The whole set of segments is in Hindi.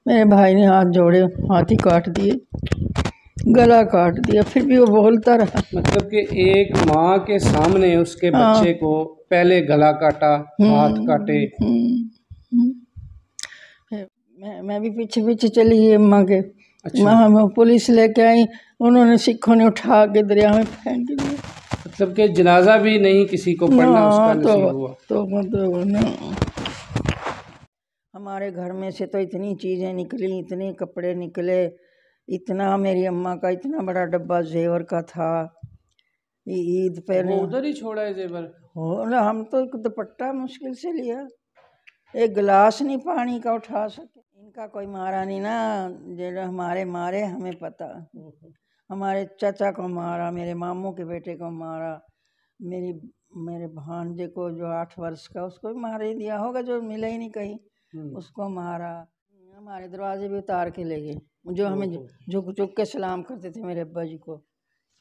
मेरे भाई ने हाथ जोड़े, हाथ ही काट दिए, गला काट दिया, फिर भी वो बोलता रहा। मतलब कि एक माँ के सामने उसके बच्चे को पहले गला काटा, हाथ काटे। मैं भी पीछे पीछे चली गई अम्मा के। अच्छा। वहाँ पुलिस लेके आई, उन्होंने सिखों ने उठा के दरिया में फेंक दिया। मतलब कि जनाजा भी नहीं किसी को पढ़ना उसका नसीब हुआ। तो मतलब हमारे घर में से तो इतनी चीज़ें निकली, इतने कपड़े निकले, इतना मेरी अम्मा का इतना बड़ा डब्बा जेवर का था। ईद पे उधर ही छोड़ा है जेवर? हो ना, हम तो एक दुपट्टा मुश्किल से लिया, एक गिलास नहीं पानी का उठा सके। इनका कोई मारा नहीं ना, जो हमारे मारे हमें पता। हमारे चाचा को मारा, मेरे मामू के बेटे को मारा, मेरे भांजे को जो 8 वर्ष का, उसको भी मार ही दिया होगा, जो मिला ही नहीं कहीं, उसको मारा। हमारे दरवाजे भी उतार के ले गए, जो हमें झुक झुक के सलाम करते थे मेरे अब्बा जी को,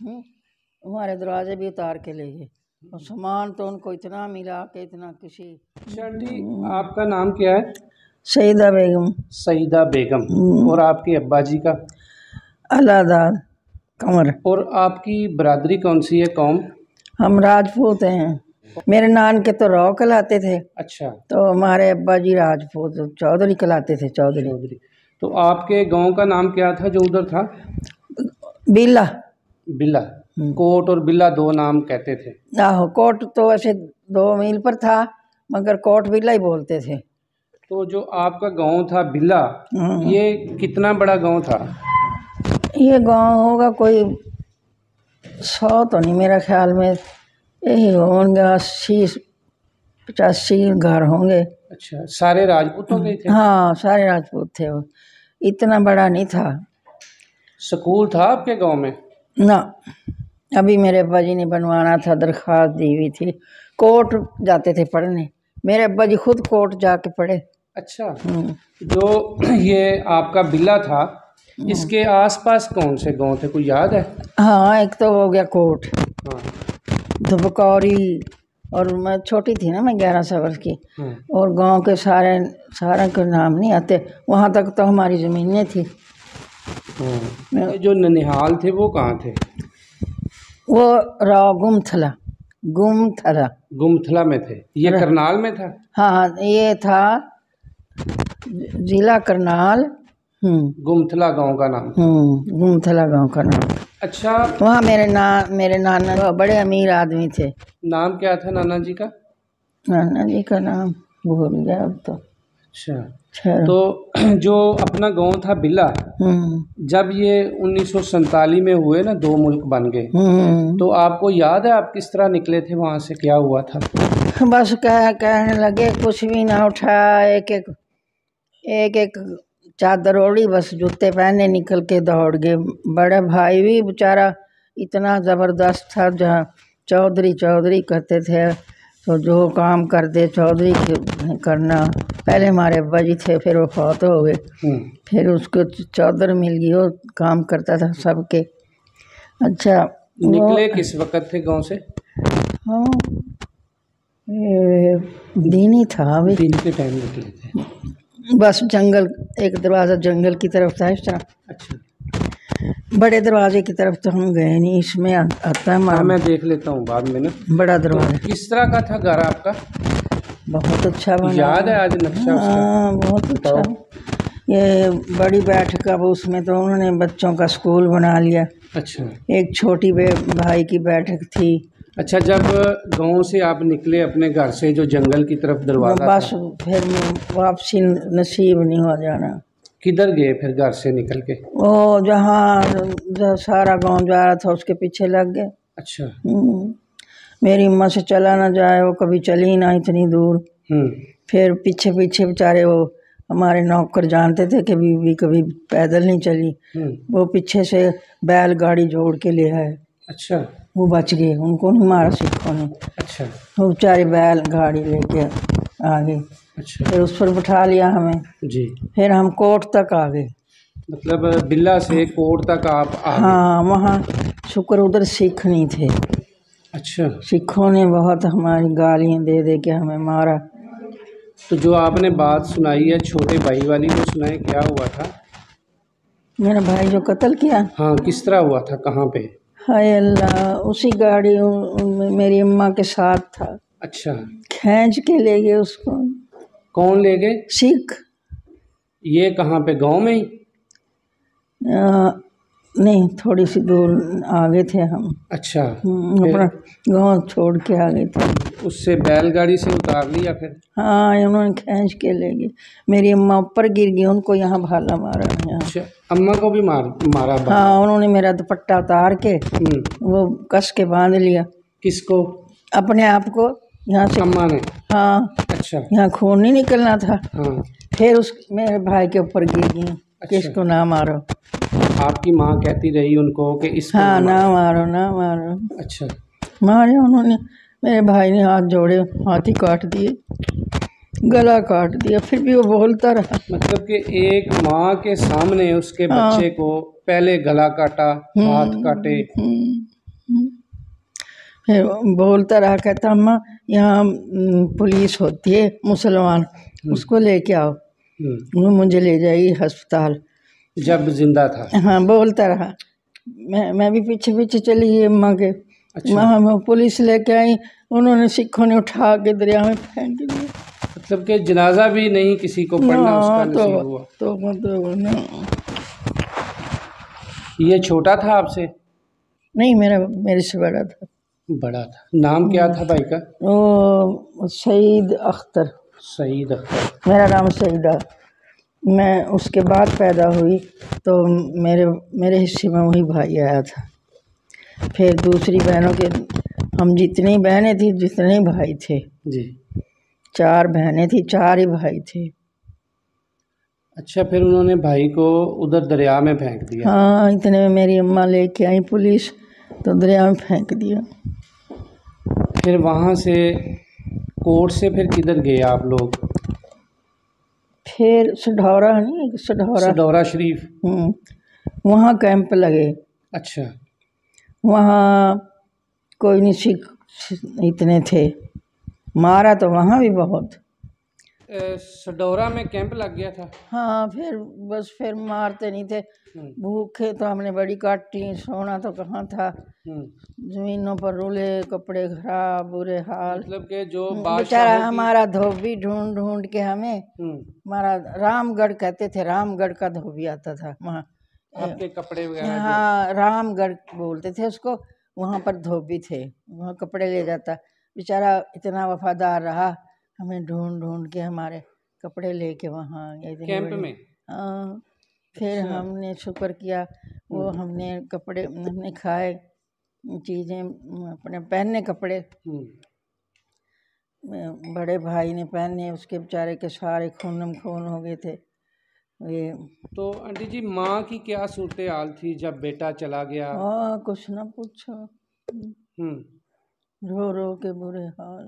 हमारे दरवाजे भी उतार के ले गए। और सामान तो उनको इतना मिला कि इतना किसी। आंटी आपका नाम क्या है? सईदा बेगम। सईदा बेगम। और आपके अब्बा जी का? अलादाद कंवर। और आपकी बरादरी कौन सी है, कौम? हम राजपूत हैं। मेरे नान के तो रौ कहलाते थे। अच्छा। तो हमारे अब्बा जी राजपूत चौधरी कहलाते थे, चौधरी। तो आपके गांव का नाम क्या था जो उधर था? बिल्ला। बिल्ला। कोट और बिल्ला 2 नाम कहते थे। आहो, कोट तो वैसे 2 मील पर था, मगर कोट बिल्ला ही बोलते थे। तो जो आपका गांव था बिल्ला, ये कितना बड़ा गांव था? ये गांव होगा कोई 100 तो नहीं, मेरा ख्याल में यही होंगे 80-85 घर होंगे। अच्छा। सारे राजपूतों के थे? हाँ, सारे राजपूत थे वो, इतना बड़ा नहीं था। स्कूल था आपके गांव में? ना, अभी मेरे अब्बा जी ने बनवाना था, दरख्वास्त दी हुई थी। कोट जाते थे पढ़ने, मेरे अब्बा जी खुद कोट जाके पढ़े। अच्छा। जो ये आपका बिल्ला था, इसके आसपास कौन से गांव थे, कोई याद है? हाँ, एक तो हो गया कोट, धुबकौरी, और मैं छोटी थी ना, मैं 11 वर्ष की, और गांव के सारे के नाम नहीं आते, वहाँ तक तो हमारी ज़मीनें थी। जो ननिहाल थे वो कहाँ थे? वो गुमथला में थे। ये करनाल में था? हाँ, ये था जिला करनाल। गुमथला गांव का नाम? गुमथला गांव का नाम। अच्छा। वहाँ मेरे नाना बड़े अमीर आदमी थे। नाम क्या था नाना जी का? नाना जी का नाम भूल गया अब तो। अच्छा। तो जो अपना गांव था बिल्ला, जब ये 1947 में हुए ना, 2 मुल्क बन गए, तो आपको याद है आप किस तरह निकले थे वहाँ से, क्या हुआ था? बस कहने लगे कुछ भी ना उठा, एक एक चादर ओढ़ी, बस जूते पहने निकल के दौड़ गए। बड़ा भाई भी बेचारा इतना ज़बरदस्त था, जहाँ चौधरी करते थे, तो जो काम करते चौधरी करना। पहले हमारे अब्बा जी थे, फिर वो फौत हो गए, फिर उसको चौधर मिल गई, वो काम करता था सबके। अच्छा। निकले किस वक्त थे गांव से? हाँ, दिन ही था अभी, दिन के टाइम निकले थे। बस जंगल, एक दरवाज़ा जंगल की तरफ था, इस तरह। अच्छा। बड़े दरवाजे की तरफ तो हम गए नहीं, इसमें आता है। मैं देख लेता हूँ बाद में ना। बड़ा दरवाजा। तो किस तरह का था घर आपका? बहुत अच्छा बना। याद है आज नक्शा उसका? हाँ, बहुत अच्छा। ये बड़ी बैठक, अब उसमें तो उन्होंने बच्चों का स्कूल बना लिया। अच्छा। एक छोटी भाई की बैठक थी। अच्छा। जब गांव से आप निकले अपने घर से, जो जंगल की तरफ दरवाजा बस फिर वापसी नसीब नहीं हो जाना। किधर गए फिर घर से निकल के? वो जहाँ सारा गांव जा रहा था उसके पीछे लग गए। अच्छा। मेरी अम्मा से चला ना जाए, वो कभी चली ना इतनी दूर। फिर पीछे पीछे बेचारे वो हमारे नौकर जानते थे कि बीवी कभी पैदल नहीं चली, वो पीछे से बैलगाड़ी जोड़ के ले आए। अच्छा। वो बच गए, उनको नहीं मारा सिखों ने। अच्छा। वो बेचारे बैलगाड़ी लेके आ गए। अच्छा। फिर उस पर बिठा लिया हमें जी। फिर हम कोट तक आ गए। मतलब बिल्ला से कोट तक आप आ गए? हाँ, वहाँ शुक्र उधर सिख नहीं थे। अच्छा। सिखों ने बहुत हमारी गालियाँ दे के हमें मारा। तो जो आपने बात सुनाई है छोटे भाई वाली, वो सुनाए क्या हुआ था? मेरा भाई जो कत्ल किया, हाँ, किस तरह हुआ था, कहाँ पे? हाय अल्लाह, उसी गाड़ी मेरी अम्मा के साथ था। अच्छा, खींच के ले गए उसको। कौन ले गए? सिख। ये कहाँ पे, गांव में ही? नहीं, थोड़ी सी दूर आगे थे हम। अच्छा, अपना गांव छोड़ के आ गए थे। उससे बैलगाड़ी से उतार लिया फिर? हाँ, उन्होंने खींच के ले गए। मेरी अम्मा ऊपर गिर गई, उनको यहाँ भाला मारा यहाँ। अच्छा, अम्मा को भी मारा भाला? हाँ, उन्होंने मेरा दुपट्टा उतार के वो कस के बांध लिया। किसको? अपने आप को, यहाँ से। अम्मा ने? हाँ। अच्छा। यहाँ खून नहीं निकलना था। हाँ। फिर उस मेरे भाई के ऊपर गिर गई। अच्छा। कि इसको ना मारो। आपकी माँ कहती रही उनको कि इसको हाँ, ना मारो, ना मारो। अच्छा। मारे उन्होंने। मेरे भाई ने हाथ जोड़े, हाथ ही काट दिए, गला काट दिया, फिर भी वो बोलता रहा। मतलब कि एक माँ के सामने उसके बच्चे को पहले गला काटा, हाथ काटे। फिर बोलता रहा, कहता अम्मा यहाँ पुलिस होती है मुसलमान, उसको लेके आओ, वो मुझे ले जाएगी अस्पताल। जब जिंदा था? हाँ, बोलता रहा। मैं भी पीछे पीछे चली गई अम्मा के। अच्छा। वहाँ पुलिस लेके आई, उन्होंने सिखों ने उठा के दरिया में फेंक दिया। मतलब कि जनाजा भी नहीं किसी को पढ़ना उसका नसीब हुआ? तो ना। ये छोटा था आपसे? नहीं, मेरे से बड़ा था। बड़ा था। नाम क्या था भाई का? वो सईद अख्तर। सईद अख्तर। मेरा नाम सईदा। मैं उसके बाद पैदा हुई तो मेरे हिस्से में वही भाई आया था। फिर दूसरी बहनों के, हम जितनी बहनें थी जितने भाई थे जी। 4 बहनें थी, 4 ही भाई थे। अच्छा, फिर उन्होंने भाई को उधर दरिया में फेंक दिया? हाँ, इतने में मेरी अम्मा लेके आई पुलिस, तो दरिया में फेंक दिया। फिर वहाँ से कोर्ट से फिर किधर गए आप लोग? फिर सढौरा नहीं, सढौरा शरीफ। वहाँ कैंप लगे। अच्छा। वहाँ कोई नहीं सिख इतने थे, मारा तो वहाँ भी बहुत। सढौरा में कैंप लग गया था? हाँ, फिर मारते नहीं थे। भूखे तो हमने बड़ी काटी, सोना तो कहाँ था, जमीनों पर रुले, कपड़े खराब, बुरे हाल। मतलब के जो बेचारा हमारा धोबी ढूंढ ढूंढ के हमें, हमारा रामगढ़ कहते थे, रामगढ़ का धोबी आता था वहाँ। आपके कपड़े वगैरह? हाँ, रामगढ़ बोलते थे उसको। वहाँ पर धोबी थे, वहाँ कपड़े ले जाता। बेचारा इतना वफादार रहा, हमें ढूंढ ढूंढ के हमारे कपड़े लेके वहाँ आ गए कैंप में। हाँ, फिर अच्छा। हमने शुक्र किया, वो हमने कपड़े हमने खाए, चीज़ें अपने पहनने कपड़े बड़े भाई ने पहने, उसके बेचारे के सारे खून हो गए थे ये। तो आंटी जी, माँ की क्या सूरत हाल थी जब बेटा चला गया? हाँ, कुछ ना पूछो। रो रो के बुरे हाल,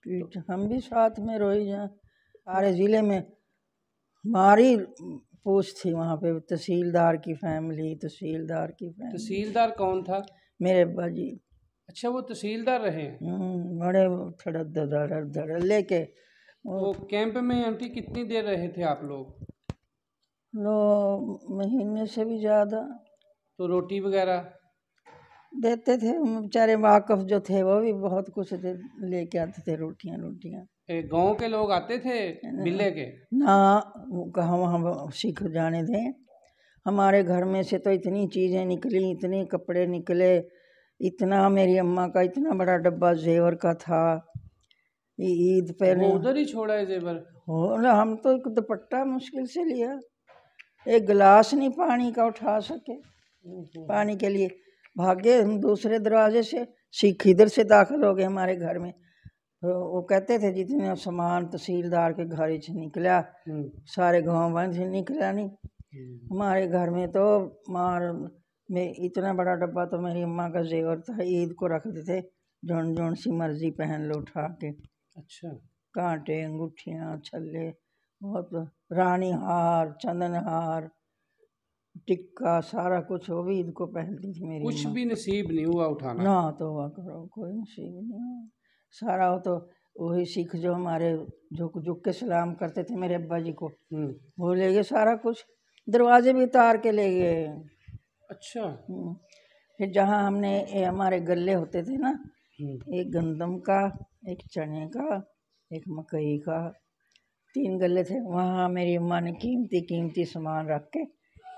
पीठ। हम भी साथ में रोई जाए। सारे ज़िले में हमारी पूछ थी वहाँ पे, तहसीलदार की फैमिली। तहसीलदार कौन था? मेरे अब्बा जी। अच्छा, वो तहसीलदार रहे? बड़े धड़ लेके। वो कैंप में आंटी कितनी देर रहे थे आप लोग? महीने से भी ज़्यादा। तो रोटी वगैरह देते थे बेचारे, वाकफ जो थे वो भी बहुत कुछ लेके आते थे, रोटियां। गांव के लोग आते थे बिल्ले के? ना, कहाँ वहाँ सिख जाने थे। हमारे घर में से तो इतनी चीज़ें निकली, इतने कपड़े निकले, इतना मेरी अम्मा का इतना बड़ा डब्बा जेवर का था। ईद पे वो उधर ही छोड़ा है जेवर? हो ना, हम तो एक दुपट्टा मुश्किल से लिया, एक गिलास नहीं पानी का उठा सके। पानी के लिए भागे हम दूसरे दरवाजे से, सिख इधर से दाखिल हो गए हमारे घर में। तो वो कहते थे जितने सामान तहसीलदार के घर से निकला, सारे गांव बंद से निकला नहीं। हमारे घर में तो में इतना बड़ा डब्बा तो मेरी अम्मा का जेवर था, ईद को रखते थे, जोन सी मर्जी पहन लो उठा के। अच्छा। कांटे, अंगूठियाँ, छल्ले, बहुत, रानी हार, चंदन हार, टिक्का, सारा कुछ वो भी ईद को पहनती थी मेरी। कुछ भी नसीब नहीं हुआ उठाना? ना, तो हुआ करो, कोई नसीब नहीं हुआ। सारा वो तो वही सिख जो हमारे झुक झुक के सलाम करते थे मेरे अब्बा जी को, वो ले गए सारा कुछ, दरवाजे भी उतार के ले गए। अच्छा। फिर जहाँ हमने हमारे गले होते थे ना, एक गंदम का, एक चने का, एक मकई का, 3 गले थे, वहाँ मेरी अम्मा ने कीमती कीमती सामान रख के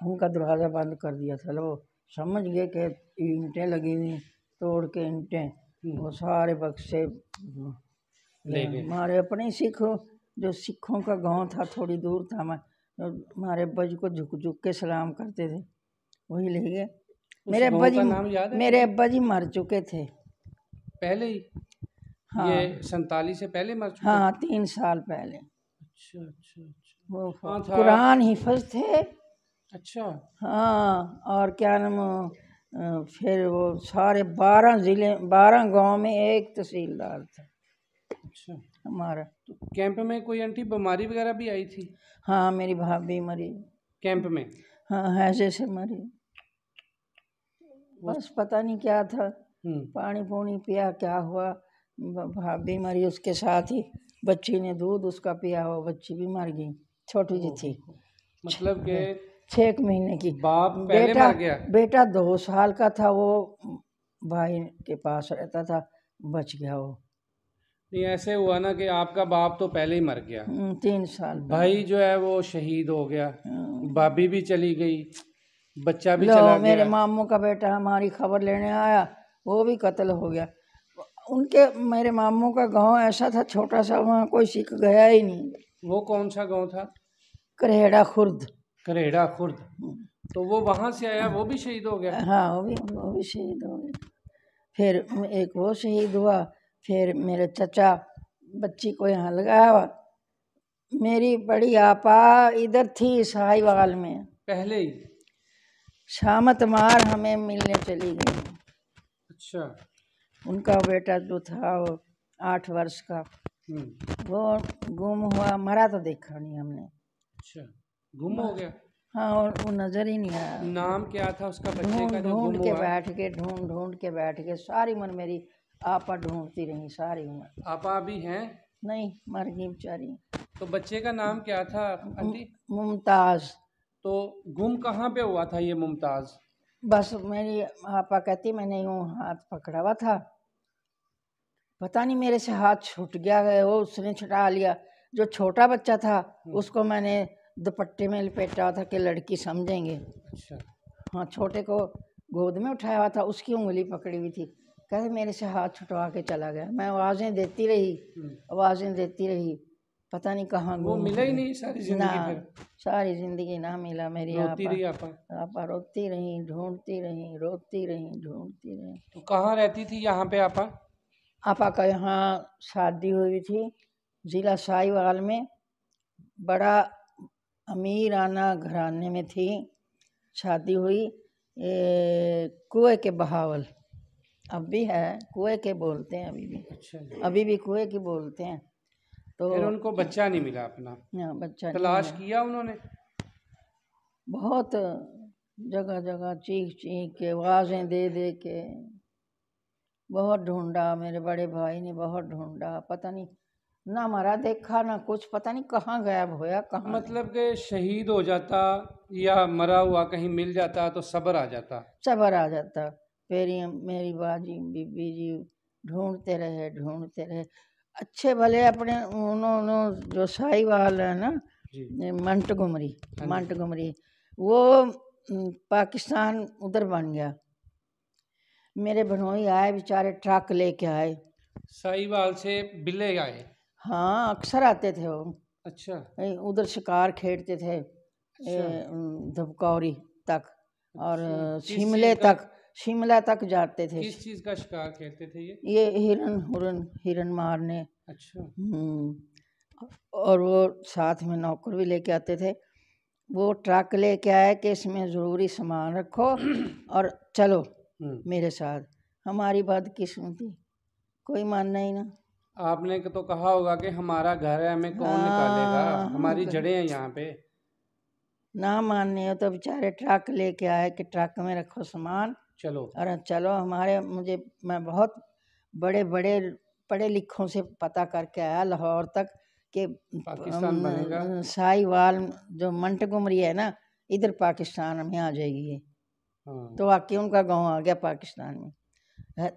उनका दरवाज़ा बंद कर दिया था। वो समझ गए कि ईंटें लगी हुई, तोड़ के ईंटें, वो सारे बक्से ले गए। हमारे अपने सिख, जो सिखों का गांव था, थोड़ी दूर था, हमारे अब्बा जी को झुक झुक के सलाम करते थे, वही ले गए। मेरे अब्बा जी मर चुके थे पहले ही। हाँ। ये 47 से पहले मर चुके? हाँ, 3 साल पहले। अच्छा अच्छा अच्छा। वो कुरान हिफज थे। अच्छा। हाँ, और क्या नाम, फिर वो सारे 12 ज़िले, 12 गांव में एक तहसीलदार था। अच्छा। हमारा तो कैंप में कोई आंटी बीमारी वगैरह भी आई थी? हाँ, मेरी भाभी मरी कैंप में। हाँ, हैजे से मरी। बस पता नहीं क्या था, पानी पूनी पिया, क्या हुआ, भाभी मरी, उसके साथ ही बच्ची ने दूध उसका पिया, वो बच्ची भी मर गई, छोटी जी थी, मतलब के 6 महीने की। बाप पहले मर गया? बेटा 2 साल का था, वो भाई के पास रहता था, बच गया वो। नहीं, ऐसे हुआ ना कि आपका बाप तो पहले ही मर गया, 3 साल भाई जो है वो शहीद हो गया, भाभी भी चली गई, बच्चा भी चला गया। मेरे मामू का बेटा हमारी खबर लेने आया, वो भी कत्ल हो गया। उनके, मेरे मामू का गांव ऐसा था छोटा सा, वहाँ कोई सिख गया ही नहीं। वो कौन सा गांव था? करेड़ा खुर्द। करेड़ा खुर्द। तो वो वहाँ से आया, वो भी शहीद हो गया? हाँ, वो भी शहीद हो गया। फिर एक वो शहीद हुआ, फिर मेरे चचा बच्ची को यहाँ लगाया हुआ। मेरी बड़ी आपा इधर थी साहिवाल में पहले ही। शामत मार हमें मिलने चली गई। अच्छा। उनका बेटा जो था वो 8 वर्ष का, वो गुम हुआ, मरा तो देखा नहीं हमने। अच्छा, गुम हो गया? हाँ, और वो नजर ही नहीं आया। नाम क्या था उसका बच्चे का जो गुम हुआ? ढूंढ के बैठ के सारी उम्र मेरी आपा ढूंढती रही, सारी उम्र। आपा अभी हैं? नहीं, मर गई बेचारी। तो बच्चे का नाम क्या था आंटी? मुमताज। तो गुम कहाँ पे हुआ था ये मुमताज? बस मेरी आपा कहती, मैंने यूं हाथ पकड़ा हुआ था, पता नहीं मेरे से हाथ छूट गया है, वो उसने छुटा लिया। जो छोटा बच्चा था उसको मैंने दुपट्टे में लपेटा था कि लड़की समझेंगे। अच्छा। हाँ, छोटे को गोद में उठाया हुआ था, उसकी उंगली पकड़ी हुई थी, कहते मेरे से हाथ छुटवा के चला गया। मैं आवाज़ें देती रही, पता नहीं कहाँ वो मिला ही नहीं सारी जिंदगी? फिर सारी जिंदगी ना मिला। मेरी आपा रोती रही, ढूंढती रही, रोती रही, ढूंढती रही। तो कहाँ रहती थी यहाँ पे आपा? आपा का यहाँ शादी हुई थी जिला साहिवाल में, बड़ा अमीराना घराने में थी शादी हुई। कुएं के बहावल, अब भी है, कुएं के बोलते हैं अभी भी। अच्छा। अभी भी कुएं की बोलते हैं। तो फिर उनको बच्चा नहीं मिला अपना? बच्चा तलाश किया उन्होंने? बहुत जगह जगह चीख के, आवाज़ें दे के बहुत ढूंढा। मेरे बड़े भाई ने बहुत ढूंढा, पता नहीं, ना मरा देखा ना कुछ, पता नहीं कहाँ गायब होया, कहाँ। मतलब कि शहीद हो जाता या मरा हुआ कहीं मिल जाता तो सब्र आ जाता। फिर मेरी बाजी बीबी जी ढूंढते रहे। अच्छे भले अपने उन्होंने जो साहिवाल है ना, मंटगुमरी, वो पाकिस्तान उधर बन गया। मेरे भनोई आए बेचारे, ट्रक लेके आए, साहिवाल से बिल्ले आए? हाँ, अक्सर आते थे वो। अच्छा। उधर शिकार खेलते थे। अच्छा। धबकौरी तक और शिमला तक जाते थे। किस चीज का शिकार खेलते थे ये हिरन मारने। अच्छा। और वो साथ में नौकर भी लेके आते थे। वो ट्रक लेके आए कि इसमें ज़रूरी सामान रखो और चलो मेरे साथ। हमारी बदकिस्मती, कोई मानना ही ना। आपने तो कहा होगा कि हमारा घर है, हमें कौन निकालेगा, हमारी जड़ें हैं यहाँ पे। ना मानने हो तो बेचारे ट्रक लेके आए कि ट्रक में रखो सामान, चलो। अरे चलो। मैं बहुत बड़े पढ़े लिखों से पता करके आया लाहौर तक कि पाकिस्तान बनेगा। साहिवाल जो मंटगुमरी है ना, इधर पाकिस्तान में आ जाएगी ये। हाँ। तो आके उनका गांव आ गया पाकिस्तान में।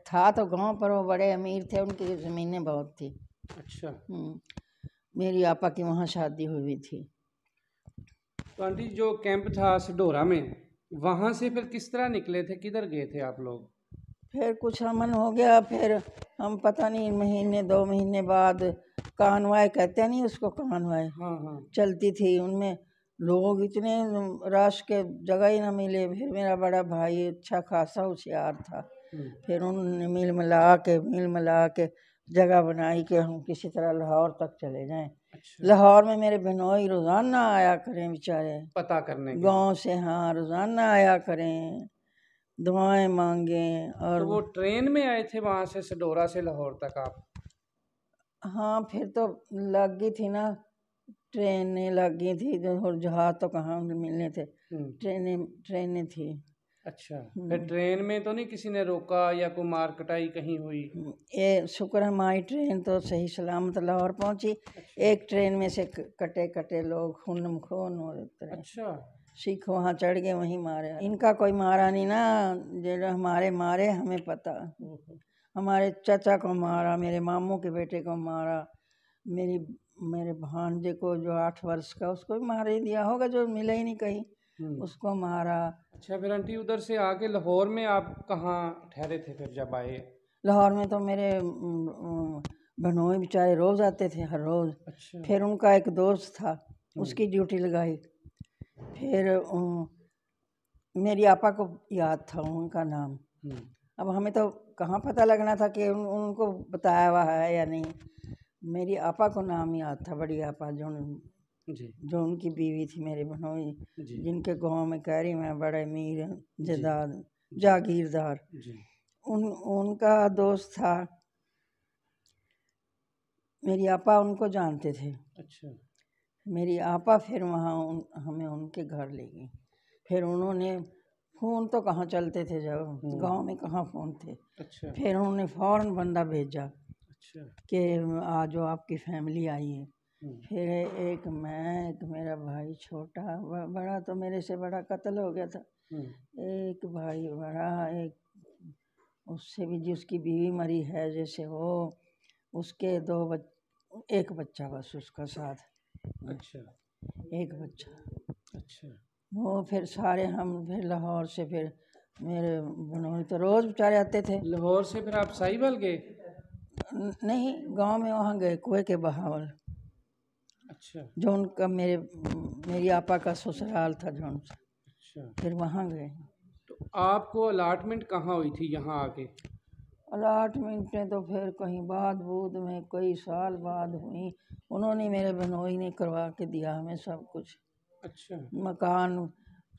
था तो गांव, पर वो बड़े अमीर थे, उनकी ज़मीनें बहुत थी। अच्छा। मेरी आपा की वहाँ शादी हुई थी। तो आंटी जो कैंप था सडोरा में, वहाँ से फिर किस तरह निकले थे, किधर गए थे आप लोग? फिर कुछ अमन हो गया, फिर हम पता नहीं महीने 2 महीने बाद कानवाई कहते हैं नहीं उसको, कानवाई हाँ। चलती थी, उनमें लोग इतने रश के जगह ही ना मिले। फिर मेरा बड़ा भाई अच्छा खासा होशियार था, फिर उन्होंने मिल मिला के जगह बनाई कि हम किसी तरह लाहौर तक चले जाएं। अच्छा। लाहौर में मेरे बहनोई रोज़ाना आया करें बेचारे, पता करने के गांव से। हाँ, रोज़ाना आया करें, दुआएं मांगें। और तो वो ट्रेन में आए थे वहाँ से सडोरा से लाहौर तक आप? हाँ, फिर तो लग गई थी ना, ट्रेनें लग गई थी, और जहाज तो कहाँ मिलने थे, ट्रेनें थी। अच्छा, फिर ट्रेन में तो नहीं किसी ने रोका या कोई मार कटाई कहीं हुई? ये शुक्र हमारी ट्रेन तो सही सलामत लाहौर पहुंची। अच्छा। एक ट्रेन में से कटे कटे लोग खून खून हो रहे। अच्छा। सिख वहाँ चढ़ गए, वहीं मारे। इनका कोई मारा नहीं ना, जो हमारे मारे हमें पता। हमारे चाचा को मारा, मेरे मामू के बेटे को मारा, मेरे भांजे को जो 8 वर्ष का, उसको भी मार ही दिया होगा, जो मिला ही नहीं कहीं, उसको मारा। अच्छा, फिर आंटी उधर से आके लाहौर में आप कहाँ ठहरे थे फिर जब आए? लाहौर में तो मेरे बहनोई बेचारे रोज़ आते थे, हर रोज़। अच्छा। फिर उनका एक दोस्त था, उसकी ड्यूटी लगाई। फिर मेरी आपा को याद था उनका नाम। अब हमें तो कहाँ पता लगना था कि उनको बताया हुआ है या नहीं। मेरी आपा को नाम याद था, बड़ी आपा जो उनकी बीवी थी, मेरे बहनोई, जिनके गांव में कहरी में बड़े अमीर जागीरदार, उनका दोस्त था। मेरी आपा उनको जानते थे। अच्छा। मेरी आपा फिर वहाँ हमें उनके घर ले गई। फिर उन्होंने, फ़ोन तो कहाँ चलते थे जब, गांव में कहाँ फ़ोन थे। अच्छा। फिर उन्होंने फ़ौरन बंदा भेजा। अच्छा। कि आज जो आपकी फैमिली आई है। फिर एक मैं, एक मेरा भाई छोटा, बड़ा तो मेरे से बड़ा कत्ल हो गया था। एक भाई बड़ा, एक उससे भी जिसकी बीवी मरी है जैसे वो, उसके एक बच्चा बस उसका साथ। अच्छा। एक बच्चा। अच्छा। वो फिर सारे हम फिर लाहौर से, फिर मेरे बनोई तो रोज़ बेचारे आते थे। लाहौर से फिर आप साहिवाल गए? नहीं, गांव में वहाँ गए, कुएं के बहावल। अच्छा। जो उनका मेरी आपा का ससुराल था जो उनसे। अच्छा। फिर वहाँ गए। तो आपको अलॉटमेंट कहाँ हुई थी यहाँ आके? अलॉटमेंटें तो फिर कहीं बाद बूद में कई साल बाद हुई। उन्होंने, मेरे बहनोई ने करवा के दिया हमें सब कुछ। अच्छा। मकान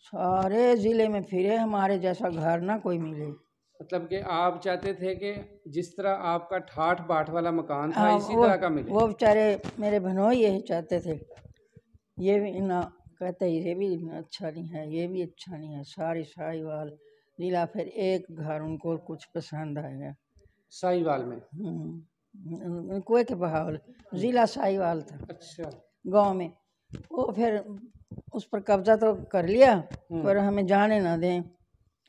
सारे ज़िले में फिरे, हमारे जैसा घर ना कोई मिले। मतलब कि आप चाहते थे कि जिस तरह आपका ठाठ बाट वाला मकान था इसी तरह का मिले? वो बेचारे मेरे बहनोई यही चाहते थे। ये भी ना कहते, ये भी अच्छा नहीं है, ये भी अच्छा नहीं है, सारी साहिवाल लीला। फिर एक घर उनको कुछ पसंद आएगा साहिवाल में। कुएं के बहावल, ज़िला साहिवाल था। अच्छा। गांव में वो फिर उस पर कब्जा तो कर लिया, पर हमें जाने ना दें,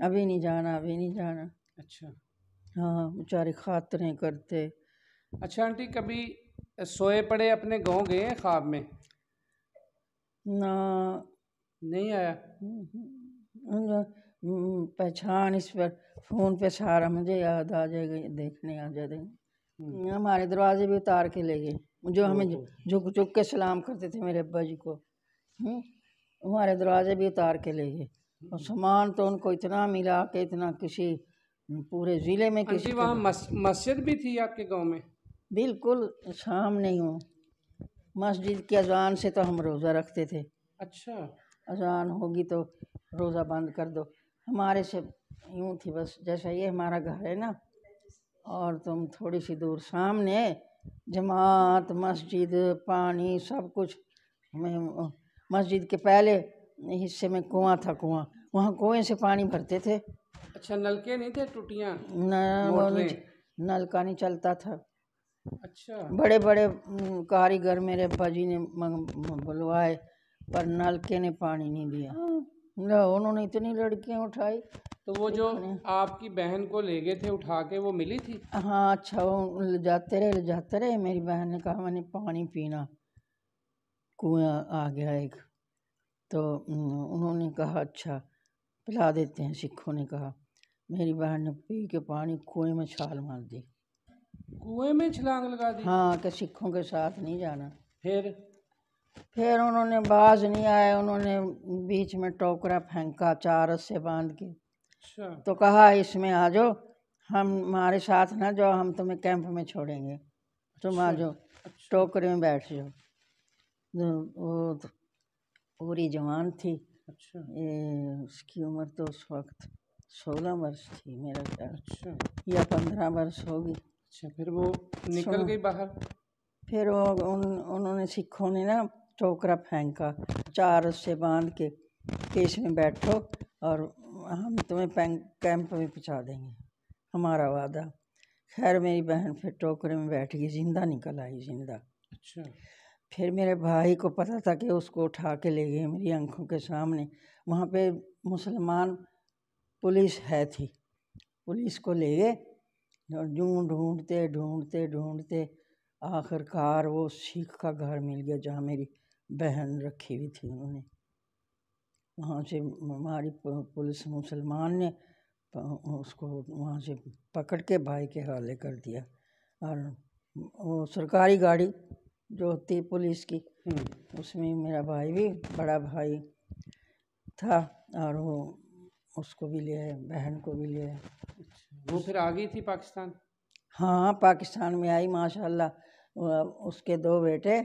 अभी नहीं जाना, अभी नहीं जाना। अच्छा। हाँ, बेचारे खातरें करते। अच्छा आंटी, कभी सोए पड़े अपने गांव गए हैं ख्वाब में? ना, नहीं आया? पहचान इस पर फ़ोन पे सारा मुझे याद आ जाएगा, देखने आ जाएगा। हमारे दरवाजे भी उतार के ले गए, जो हमें झुक झुक के सलाम करते थे मेरे अब्बा जी को। हमारे दरवाजे भी उतार के ले गए। और सामान तो उनको इतना मिला कि इतना किसी पूरे ज़िले में किसी। वहाँ मस्जिद भी थी आपके गांव में? बिल्कुल सामने ही हूँ। मस्जिद की अजान से तो हम रोज़ा रखते थे। अच्छा। अजान होगी तो रोज़ा बंद कर दो। हमारे से यूँ थी बस, जैसा ये हमारा घर है ना, और तुम थोड़ी सी दूर सामने जमात, मस्जिद, पानी, सब कुछ। हमें मस्जिद के पहले हिस्से में कुआं था, वहाँ कुएं से पानी भरते थे। अच्छा, नलके नहीं थे, टूटियाँ? न, नलका नहीं चलता था। अच्छा। बड़े बड़े कारीगर मेरे अब्बा जी ने बुलवाए, पर नलके ने पानी नहीं दिया। उन्होंने इतनी लड़कियां उठाई। तो वो जो आपकी बहन को ले गए थे उठा के, वो मिली थी? हाँ, अच्छा, वो ले जाते रहे। मेरी बहन ने कहा मैंने पानी पीना, कुआं आ गया एक। तो उन्होंने कहा अच्छा पिला देते हैं, सिखों ने कहा। मेरी बहन ने पी के पानी कुएं में छाल मार दी। कुएं में छलांग लगा दी? हाँ, कि सिखों के साथ नहीं जाना। फिर उन्होंने बाज नहीं आए, उन्होंने बीच में टोकरा फेंका 4 रस्से बांध के। अच्छा। तो कहा इसमें आ जाओ, हम हमारे साथ ना जाओ, हम तुम्हें कैंप में छोड़ेंगे, तुम आ जाओ, टोकरे में बैठ जाओ। वो तो पूरी जवान थी। अच्छा। ये उसकी उम्र तो उस वक्त 16 वर्ष थी मेरा ख्याल। अच्छा। या 15 वर्ष होगी। अच्छा, फिर वो निकल गई बाहर? फिर वो उन्होंने सिखों ने ना टोकरा फेंका 4 रस्से बांध के कि इसमें बैठो और हम तुम्हें कैंप में पहुंचा देंगे, हमारा वादा। खैर मेरी बहन फिर टोकरे में बैठ गई, जिंदा निकल आई, जिंदा। अच्छा। फिर मेरे भाई को पता था कि उसको उठा के ले गए मेरी आंखों के सामने। वहाँ पे मुसलमान पुलिस थी, पुलिस को ले गए और यूं ढूंढते ढूंढते ढूंढते आखिरकार वो सिख का घर मिल गया जहाँ मेरी बहन रखी हुई थी। उन्होंने वहाँ से हमारी पुलिस मुसलमान ने उसको वहाँ से पकड़ के भाई के हवाले कर दिया। और वो सरकारी गाड़ी जो होती पुलिस की, उसमें मेरा भाई भी, बड़ा भाई था, और वो उसको भी ले आए, बहन को भी ले आए। वो फिर आ गई थी पाकिस्तान? हाँ, पाकिस्तान में आई माशाल्लाह। उसके 2 बेटे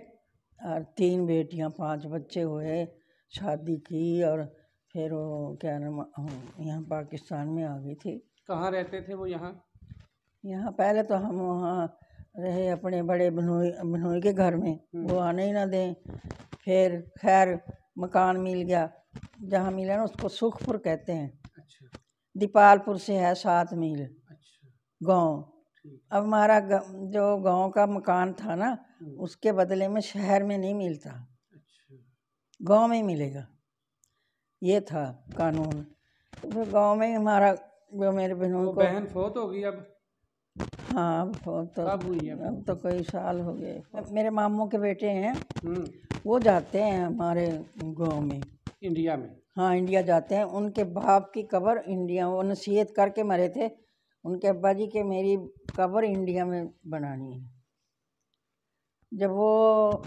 और 3 बेटियां, 5 बच्चे हुए, शादी की और फिर वो क्या नाम यहाँ पाकिस्तान में आ गई थी। कहाँ रहते थे वो यहाँ? यहाँ पहले तो हम वहाँ रहे अपने बड़े बहनोई के घर में, वो आने ही ना दें। फिर खैर मकान मिल गया, जहाँ मिला ना उसको सुखपुर कहते हैं। अच्छा। दीपालपुर से है 7 मील। अच्छा। गाँव। अब हमारा जो गांव का मकान था ना, उसके बदले में शहर में नहीं मिलता। अच्छा। गांव में ही मिलेगा, ये था कानून। तो फिर गांव में ही हमारा, जो मेरे बहनों को बहन फोत हो गई अब? हाँ, फोत तो कब हुई है? अब तो कई साल हो गए। मेरे मामू के बेटे हैं, वो जाते हैं हमारे गांव में, इंडिया में। हाँ, इंडिया जाते हैं। उनके बाप की कब्र इंडिया, वो नसीहत करके मरे थे उनके अब्बा जी के, मेरी कब्र इंडिया में बनानी है। जब वो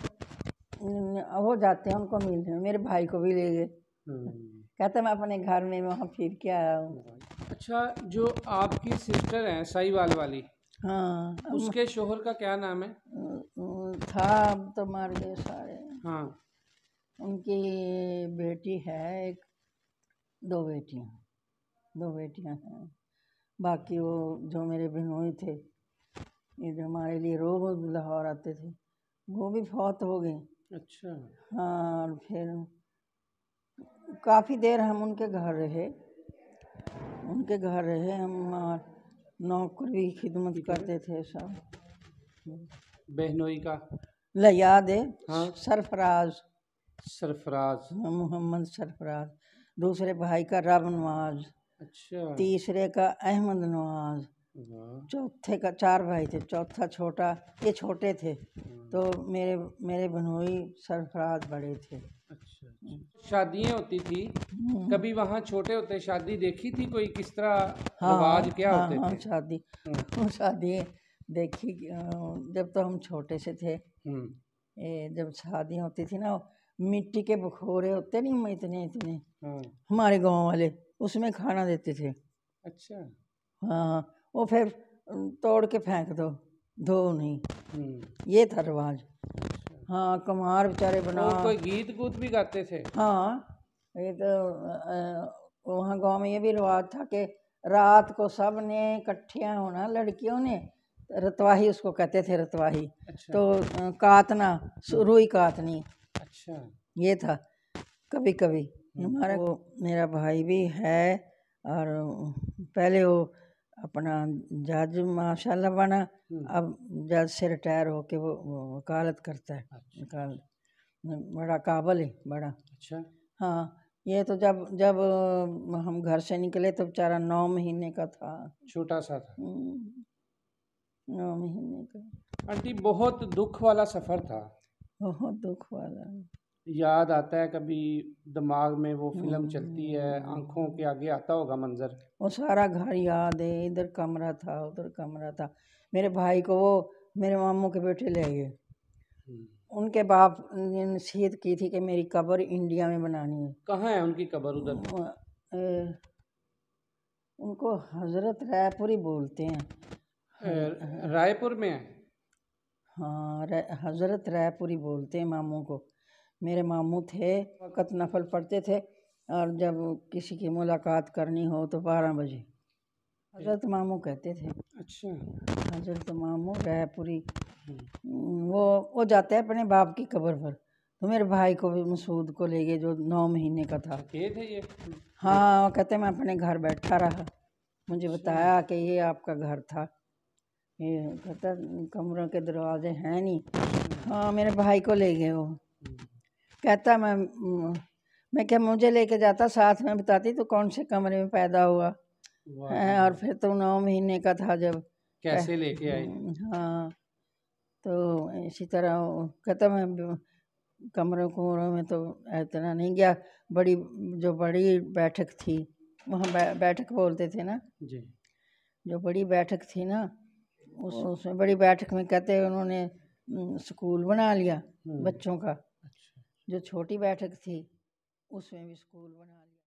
जाते हैं, उनको मिलते हैं, मेरे भाई को भी ले गए। कहते मैं अपने घर में वहाँ फिर के आया हूँ। अच्छा, जो आपकी सिस्टर हैं साहिवाल वाली, हाँ, उसके शोहर का क्या नाम है? था, अब तो मर गए सारे। हाँ, उनकी बेटी है एक, 2 बेटियाँ हैं। बाकी वो जो मेरे बहनोई थे, ये जो हमारे लिए रोज लाहौर आते थे, वो भी फौत हो गए। अच्छा। हाँ, और फिर काफ़ी देर हम उनके घर रहे, हम नौकरी खिदमत करते थे सब। बहनोई का याद है? हाँ। सरफराज मोहम्मद सरफराज। दूसरे भाई का रब नवाज। अच्छा। तीसरे का अहमद नवाज। चौथे का, 4 भाई थे, चौथा छोटा, ये छोटे थे, तो मेरे बहनोई सरफराज बड़े थे। अच्छा। शादियाँ होती थी कभी वहाँ छोटे होते, शादी देखी थी कोई? किस तरह रिवाज क्या होते थे? शादी देखी, जब तो हम छोटे से थे। जब शादी होती थी ना, मिट्टी के बखोरे होते नहीं, इतने हमारे गांव वाले उसमें खाना देते थे। अच्छा। हाँ, वो फिर तोड़ के फेंक दो, धो नहीं, ये था रिवाज। हाँ, कुम्हार बेचारे बना। कोई गीत गूत भी गाते थे? हाँ, ये तो वहाँ गांव में ये भी रिवाज था कि रात को सब ने इकट्ठियाँ होना, लड़कियों ने, रतवाही उसको कहते थे, रतवाही। अच्छा। तो कातना, रुई कातनी। अच्छा। ये था कभी कभी हमारा। वो मेरा भाई भी है, और पहले वो अपना जज माशाल्लाह बना। अब जज से रिटायर होके वो वकालत करता है। वकालत बड़ा काबिल है, बड़ा। अच्छा। हाँ, ये तो जब जब हम घर से निकले तो बेचारा 9 महीने का था, छोटा सा था। 9 महीने का। आंटी बहुत दुख वाला सफ़र था। बहुत दुख वाला। याद आता है कभी दिमाग में वो फिल्म चलती है, आंखों के आगे आता होगा मंजर। वो सारा घर याद है, इधर कमरा था, उधर कमरा था। मेरे भाई को वो मेरे मामू के बेटे ले गए। उनके बाप ने नसीहत की थी कि मेरी कब्र इंडिया में बनानी है। कहाँ है उनकी कब्र उधर? उनको हजरत रायपुरी बोलते हैं। रायपुर में है? हाँ, हजरत रायपुरी बोलते हैं मामू को। मेरे मामू थे, वक़्त नफल पढ़ते थे, और जब किसी की मुलाकात करनी हो तो 12 बजे हजरत मामू कहते थे। अच्छा। हजरत मामू रायपुरी। वो जाते हैं अपने बाप की कब्र पर। तो मेरे भाई को भी, मसूद को ले गए जो 9 महीने का था। ये थे ये? हाँ, वो कहते मैं अपने घर बैठा रहा, मुझे बताया कि ये आपका घर था। ये कहता कमरों के दरवाजे हैं नहीं। हाँ, मेरे भाई को ले गए वो। कहता मैं क्या मुझे लेके जाता, साथ में बताती तो कौन से कमरे में पैदा हुआ है, और फिर तो 9 महीने का था जब। कैसे लेके आए? हाँ, तो इसी तरह कहता मैं कमरों कुमरों में तो इतना नहीं गया। जो बड़ी बैठक थी वहाँ, बैठक बोलते थे ना जी, जो बड़ी बैठक थी ना, उसमें बड़ी बैठक में कहते उन्होंने स्कूल बना लिया बच्चों का। जो छोटी बैठक थी उसमें भी स्कूल बना लिया।